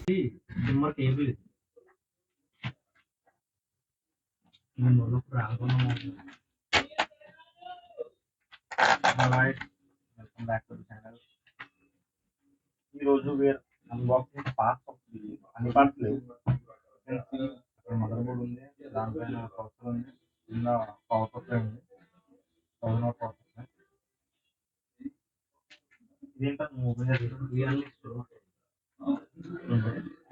Trimmer cable welcome back to channel. ఈరోజు where unboxing parts of అన్ని parts లేవు. Mother board ఉంది, దానిపైన ప్రాసెసర్ ఉంది, కింద పవర్ సప్లై ఉంది, 1000 వాట్ పవర్ సప్లై. ఇదేంటో ఓపెన్ చేసి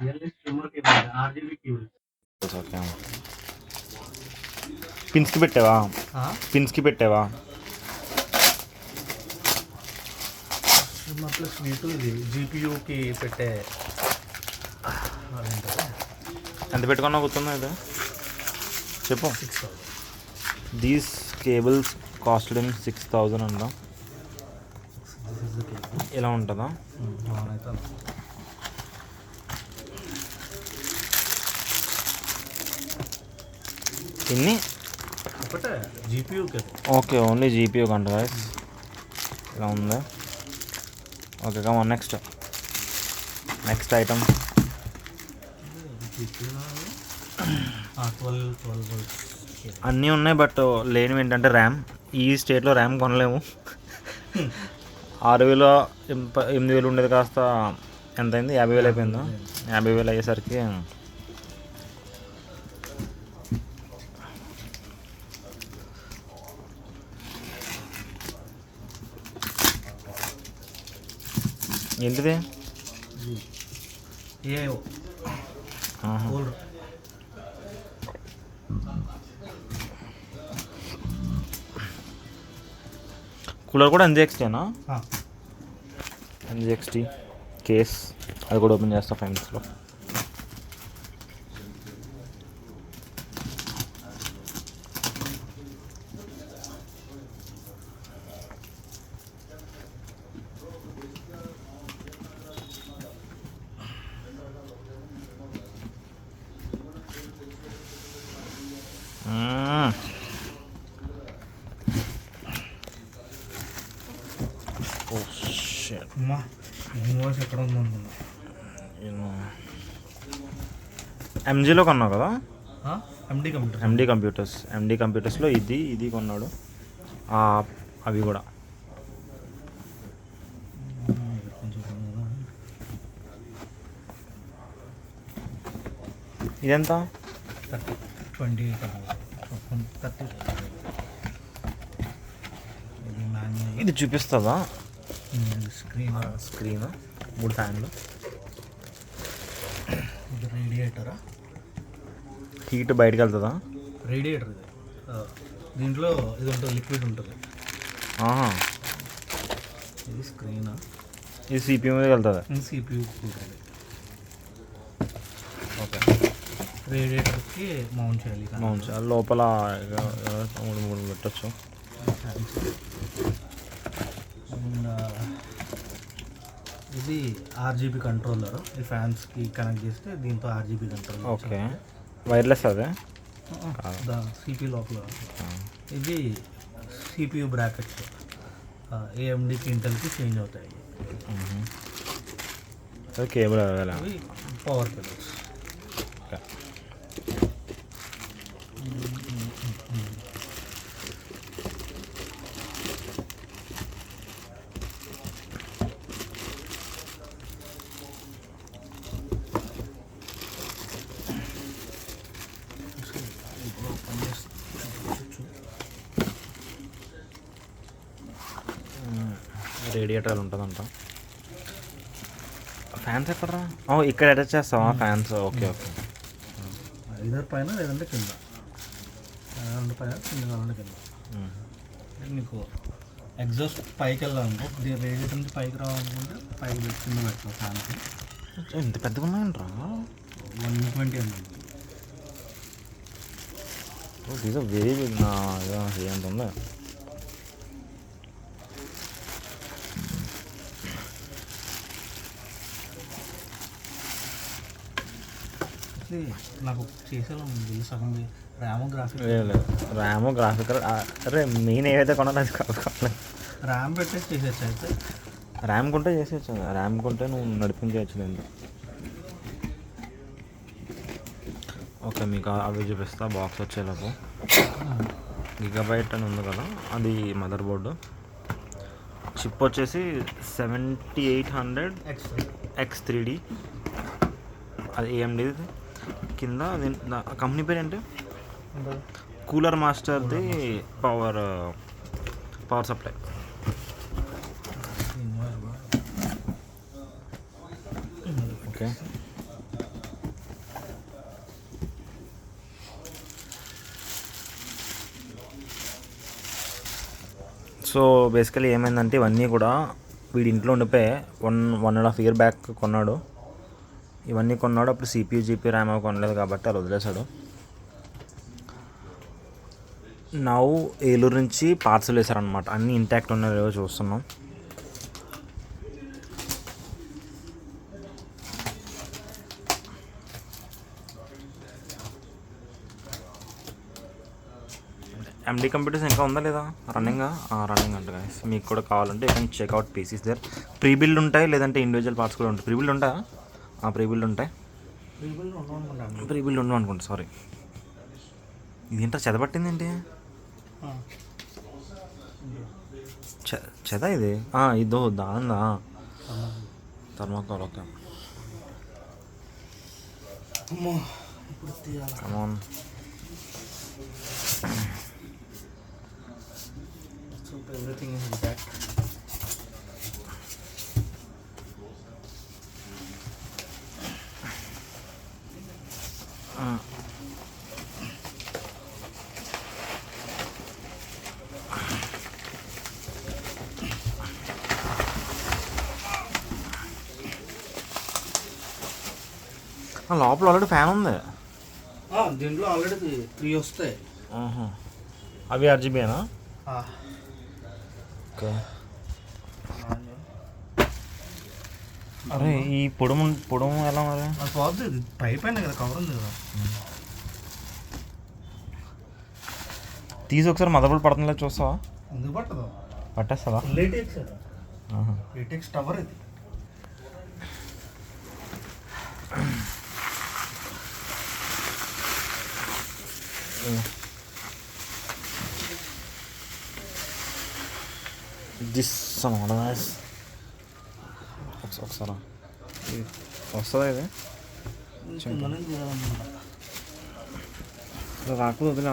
really trimmer cable RGB cable. పిన్స్కి పెట్టావా ప్లస్ వీటు ఇది జీపీయూకి పెట్టే ఎంత పెట్టుకున్నా గుర్తుందా ఇది చెప్పు. 6,000. దీస్ కేబుల్స్ కాస్టెడ్ ఇన్ 6,000 అంట. ఇలా ఉంటుందా? ఇన్ని ఓకే, ఓన్లీ జీపీయూ కంట గైస్. ఇలా ఉందా? Okay, come next item. అన్నీ ఉన్నాయి, బట్ లేనివి ఏంటంటే ర్యామ్. ఈ స్టేట్లో ర్యామ్ కొనలేము. 6,000 8,000 ఉండేది కాస్త ఎంత అయింది? 50,000 అయిపోయిందా? 50,000 అయ్యేసరికి ఏంటిది? కూలర్ కూడా NZXTనా? NZXT కేస్, అది కూడా ఓపెన్ చేస్తా 5 minutesలో. ఎక్కడ ఉందనుకున్నా. MGలో కొన్నావు కదా? MD కంప్యూటర్స్లో ఇది కొన్నాడు. అవి కూడా ఇదెంత? 30 ఇది చూపిస్తుందా? స్క్రీన్ 3 ఫ్యాన్లు. ఇది రేడియేటరా? హీట్ బయటకు వెళ్తుందా? రేడియేటర్ ఇది. దీంట్లో ఇది ఉంటుంది, లిక్విడ్ ఉంటుంది. ఇది స్క్రీన్. ఇది CPU మీద వెళ్తుందా? CPU okay. రేడియేటర్కి మౌంట్ చేయాలి. లోపల 3 పెట్టచ్చు. ఇది RGB కంట్రోలర్. ఈ ఫ్యాన్స్కి కనెక్ట్ చేస్తే దీంతో RGB కంట్రోలర్. ఓకే, వైర్లెస్ అదే CPU లోపల. ఇది CPU బ్రాకెట్స్ AMDకి ఇంటెల్కి చేంజ్ అవుతాయి. Cable power cables. రేడియేటర్ ఉంటుందంట. ఫ్యాన్స్ ఎక్కడరా? ఇక్కడ అటాచ్ చేస్తావా ఫ్యాన్స్? ఓకే. ఇద్దరు పైన లేదంటే కింద, పైన కింద. నీకు ఎగ్జాస్ట్ పైకి వెళ్ళాలనుకో, రేడియేటర్ నుంచి పైకి రావాలనుకుంటే పైకి కింద పెడతావు ఫ్యాన్కి. ఎంత పెద్దగా ఉన్నాయంట్రా? 120 mm. These are very big. ఎంత ఉందా? నాకు చేసేలా ఉంది సగం ర్యామ్ గ్రాఫికల్. అరే మెయిన్ ఏవైతే కొనాలి అది కావాలి. ర్యామ్ పెట్టేసి చేసేచ్చు. అయితే ర్యామ్ కొంటే చేసేచ్చు. ర్యామ్ కొంటే నువ్వు నడిపించవచ్చు. నేను ఓకే, మీకు అవి చూపిస్తా బాక్స్ వచ్చేలోపు. గిగాబైట్ అని ఉంది కదా, అది మదర్ బోర్డు. చిప్ వచ్చేసి 7800 X3D, అది AMD. కింద కంపెనీ పేరు ఏంటి? కూలర్ మాస్టర్ది power supply. Okay, so basically ఏమైందంటే ఇవన్నీ కూడా వీడి ఇంట్లో ఉండిపోయి 1.5 year బ్యాక్ కొన్నాడు. ఇవన్నీ కొన్నాడు అప్పుడు CPU GP RAM అవి కొనలేదు కాబట్టి అలా వదిలేశాడు. నౌ ఏలూరు నుంచి పార్సల్ వేశారనమాట. అన్నీ ఇంటాక్ట్ ఉన్నాయో చూస్తున్నాం. MD కంప్యూటర్స్ ఇంకా ఉందా లేదా రన్నింగ్ అంట గైస్. మీకు కూడా కావాలంటే you can check out PCs there. Pre build ఉంటాయి, లేదంటే ఇండివిజువల్ పార్ట్స్ కూడా ఉంటాయి. ప్రీ బిల్డ్ ఉంటాయా? ప్రీ బిల్డ్ ఉంటాయి. ప్రీ బిల్డ్ ఉండవు అనుకుంటా, సారీ. ఇదేంటో చెదపట్టింది ఏంటి? చెద ఇది ఇదో దాందా thermocol. Okay, come on. Everything is intact. లోపల ఆల్రెడీ ఫ్యాన్ ఉంది. దీంట్లో ఆల్రెడీ 3 వస్తాయి. అవి RGBనా? ఓకే. అరే ఈ పొడము ఎలా మరి? పోతుంది, పైప్ అయినా కదా, కవర్ ఉంది కదా. తీసి ఒకసారి మదర్బోర్డ్ పడుతుందో చూస్తావా? ఎందుకు పట్టదు? పట్టేస్తుందా? లేటెక్స్ టవర్ ఇది. ఒకసారి వస్తుందా ఇది? రాకపోతే వదిలే.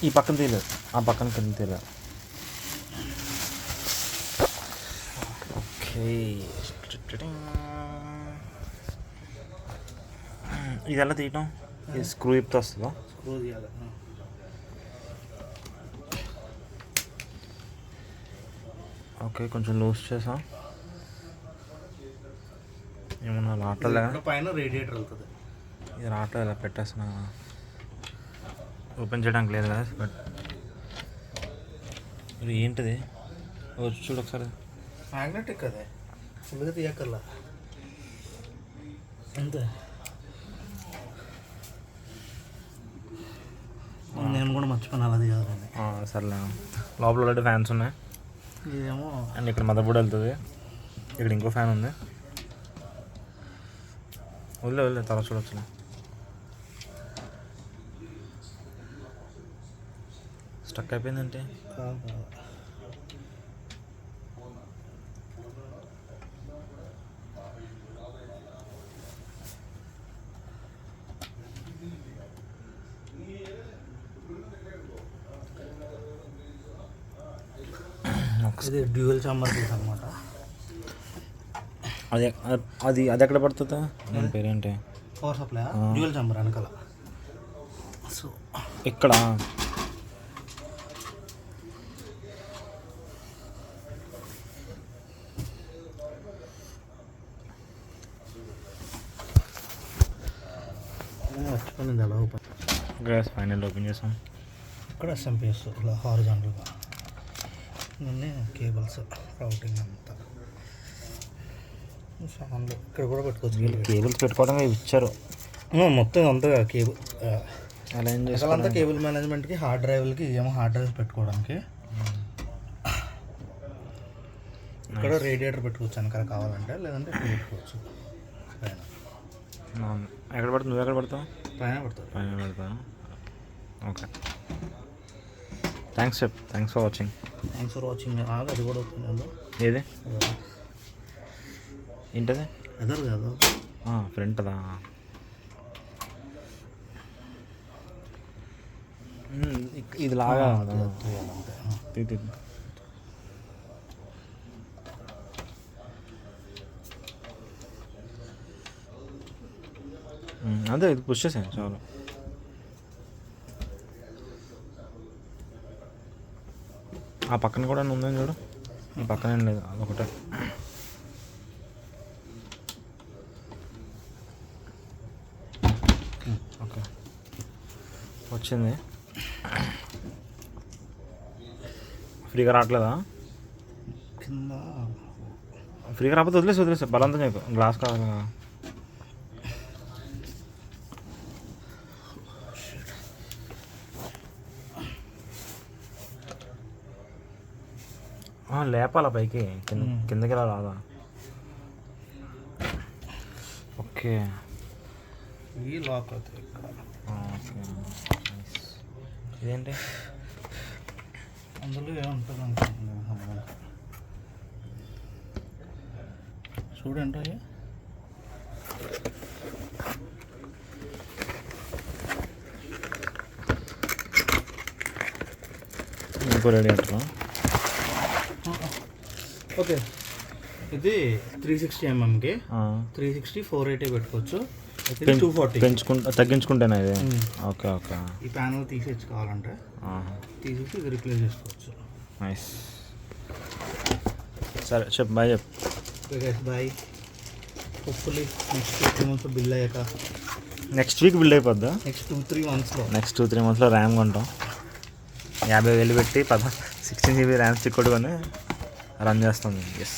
ఈ పక్కన తీయలేదు, ఆ పక్కన కింద తీయలేదు. ఓకే, ఇది ఎలా తీయటం? ఈ స్క్రూ ఇప్తో వస్తుందా? స్క్రూ తీయాలి. ఓకే, కొంచెం లూజ్ చేసా. ఏమన్నా రావట్లేదా? పైన రేడియేటర్ వెళ్తుంది. ఇది రావట్లేదు, ఇలా పెట్టేస్తున్నా. ఓపెన్ చేయడానికి లేదు కదా. బట్ ఇది ఏంటిది? చూడు ఒకసారి. మ్యాగ్నెటిక్ అదే, ఫుల్గా తీయక్కర్లా. అంతే. నేను కూడా మర్చిపోయినా అలా తీయాలని. సర్లే, లోపల ఆల్రెడీ ఫ్యాన్స్ ఉన్నాయి. ఇదేమో అండ్ ఇక్కడ మదర్ బోర్డ్ వెళ్తుంది. ఇక్కడ ఇంకో ఫ్యాన్ ఉంది. వదిలే తర్వాత చూడొచ్చు. స్టక్ అయిపోయిందంటే ఇది డ్యూయల్ చాంబర్ పీస్ అనమాట. అది ఎక్కడ పడుతుందా? దాని పేరేంటి? పవర్ సప్లై డ్యూయల్ చాంబర్ వెనకాల. సో ఇక్కడ మర్చిపోయింది అలా ఓపెన్. గ్యాస్ ఫైనల్ ఓపెన్ చేసాం. ఇక్కడ SMPS ఇలా హారిజాంటల్గా ఇవన్నీ కేబుల్స్, రౌటింగ్ అంతా. ఫ్యాన్లు ఇక్కడ కూడా పెట్టుకోవచ్చు. కేబుల్స్ పెట్టుకోవడం ఇచ్చారు మొత్తం అంతా కేబుల్. అలా ఏం అంతా కేబుల్ మేనేజ్మెంట్కి, హార్డ్ డ్రైవ్లకి, ఏమో హార్డ్ డ్రైవ్స్ పెట్టుకోవడానికి. ఇక్కడ రేడియేటర్ పెట్టుకోవచ్చు వెనకాల కావాలంటే, లేదంటే ఇక్కడ పెట్టుకోవచ్చు పైన. ఎక్కడ పడుతుంది? నువ్వు ఎక్కడ పడతావు? పైన పడుతుంది. పైన పెడతా. ఓకే, థ్యాంక్స్ చెప్. Thanks for watching. Thanks for watching. అది కూడా వస్తుంది. ఏది ఏంటది? ఎదరు కాదు, ఫ్రంట్ అదా? ఇది లాగా అంతే. అదే ఇది పుష్ చేసాను చాలు. ఆ పక్కన కూడా ఉందని చూడు. ఈ పక్కన ఏం లేదు, అదొకటే. ఓకే, వచ్చింది. ఫ్రీగా రావట్లేదా? కింద ఫ్రీగా రాకపోతే వదిలేసి బలంతం చెప్పు. గ్లాస్ కావాలి. లేపాలా పైకి, కిందకి ఎలా రాదా? ఓకే, ఈ లాక్ అవుతుంది ఇక్కడ. ఓకే, ఇదేంటి? అందులో ఏముంటుంది అనుకుంటున్నా. చూడండి, ఇంకో రేడియేటర్. ఓకే, ఇది 360 mm, 360 480 పెట్టుకోవచ్చు. 240 తగ్గించుకుంటేనా ఇది? Okay okay. ఈ ప్యానల్ తీసేసి కావాలంటే తీసేసి ఇది రిప్లేస్ చేసుకోవచ్చు. నైస్. సరే చెప్పు, బాయ్ చెప్పు. Okay guys, bye. Hopefully next 2-3 months build అయ్యాక. నెక్స్ట్ వీక్ బిల్డ్ అయిపోద్దా? నెక్స్ట్ 2-3 monthsలో. నెక్స్ట్ 2-3 monthsలో ర్యామ్ కొంటాం. 50,000 పెట్టి 16 GB ర్యామ్ చిక్కుడుకొని రన్ చేస్తుంది. ఎస్.